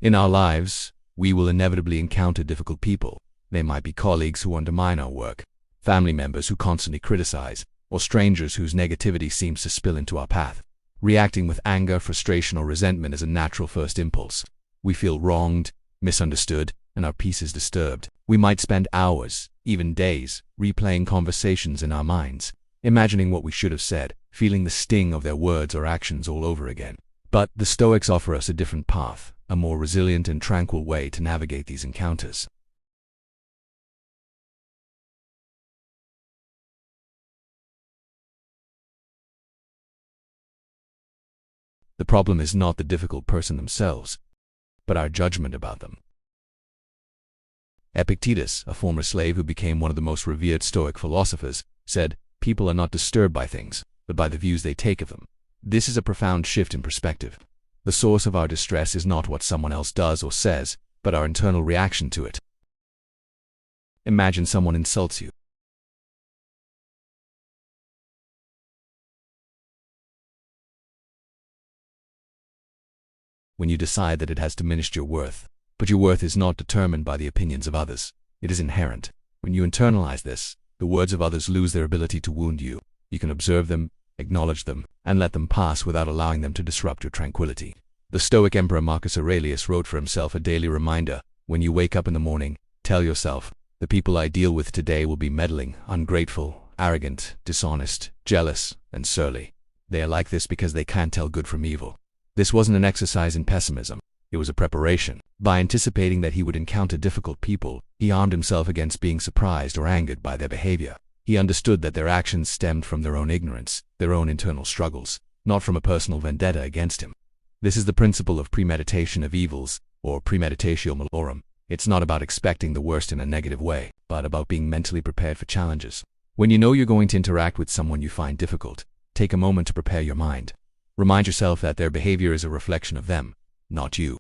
In our lives, we will inevitably encounter difficult people. They might be colleagues who undermine our work, family members who constantly criticize, or strangers whose negativity seems to spill into our path. Reacting with anger, frustration, or resentment is a natural first impulse. We feel wronged, misunderstood, and our peace is disturbed. We might spend hours, even days, replaying conversations in our minds, imagining what we should have said, feeling the sting of their words or actions all over again. But the Stoics offer us a different path, a more resilient and tranquil way to navigate these encounters. The problem is not the difficult person themselves, but our judgment about them. Epictetus, a former slave who became one of the most revered Stoic philosophers, said, "People are not disturbed by things, but by the views they take of them." This is a profound shift in perspective. The source of our distress is not what someone else does or says, but our internal reaction to it. Imagine someone insults you. When you decide that it has diminished your worth, but your worth is not determined by the opinions of others. It is inherent. When you internalize this, the words of others lose their ability to wound you. You can observe them, acknowledge them, and let them pass without allowing them to disrupt your tranquility. The Stoic Emperor Marcus Aurelius wrote for himself a daily reminder: when you wake up in the morning, tell yourself, the people I deal with today will be meddling, ungrateful, arrogant, dishonest, jealous, and surly. They are like this because they can't tell good from evil. This wasn't an exercise in pessimism. It was a preparation. By anticipating that he would encounter difficult people, he armed himself against being surprised or angered by their behavior. He understood that their actions stemmed from their own ignorance, their own internal struggles, not from a personal vendetta against him. This is the principle of premeditation of evils, or premeditatio malorum. It's not about expecting the worst in a negative way, but about being mentally prepared for challenges. When you know you're going to interact with someone you find difficult, take a moment to prepare your mind. Remind yourself that their behavior is a reflection of them, not you.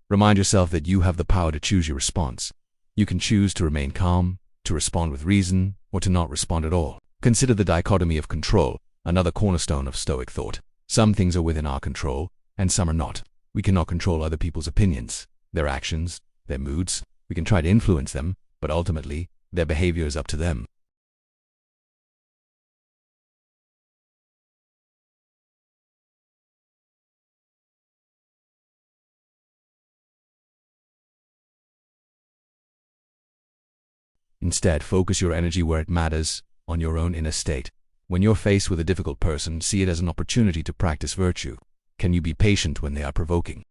Remind yourself that you have the power to choose your response. You can choose to remain calm, to respond with reason, or to not respond at all. Consider the dichotomy of control, another cornerstone of Stoic thought. Some things are within our control, and some are not. We cannot control other people's opinions, their actions, their moods. We can try to influence them, but ultimately, their behavior is up to them. Instead, focus your energy where it matters, on your own inner state. When you're faced with a difficult person, see it as an opportunity to practice virtue. Can you be patient when they are provoking?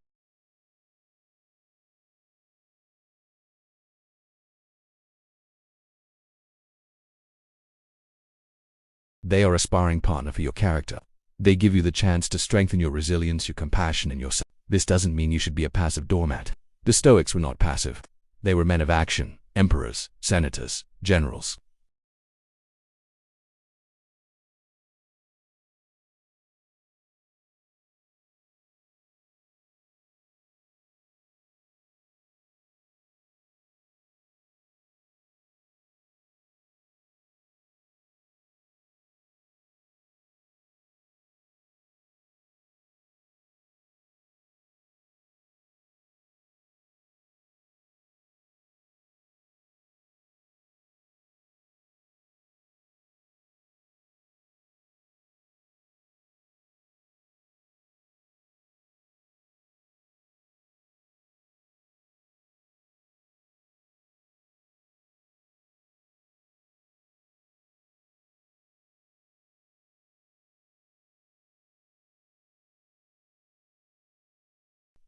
They are a sparring partner for your character. They give you the chance to strengthen your resilience, your compassion, and yourself. This doesn't mean you should be a passive doormat. The Stoics were not passive. They were men of action. Emperors, senators, generals.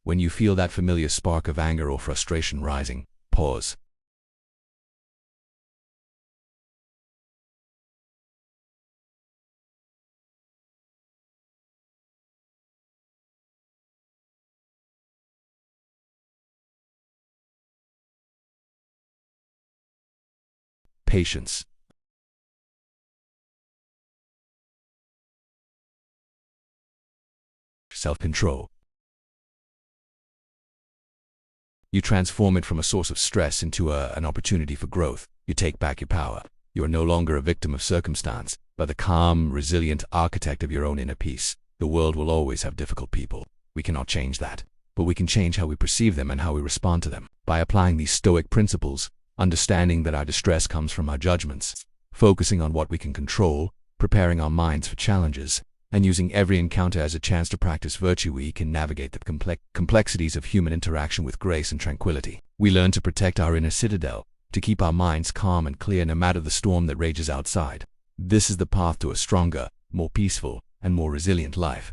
When you feel that familiar spark of anger or frustration rising, pause. Patience. Self-control. You transform it from a source of stress into an opportunity for growth. You take back your power. You are no longer a victim of circumstance, but the calm, resilient architect of your own inner peace. The world will always have difficult people. We cannot change that. but we can change how we perceive them and how we respond to them. By applying these Stoic principles, understanding that our distress comes from our judgments, focusing on what we can control, preparing our minds for challenges, and using every encounter as a chance to practice virtue, we can navigate the complexities of human interaction with grace and tranquility. We learn to protect our inner citadel, to keep our minds calm and clear no matter the storm that rages outside. This is the path to a stronger, more peaceful, and more resilient life.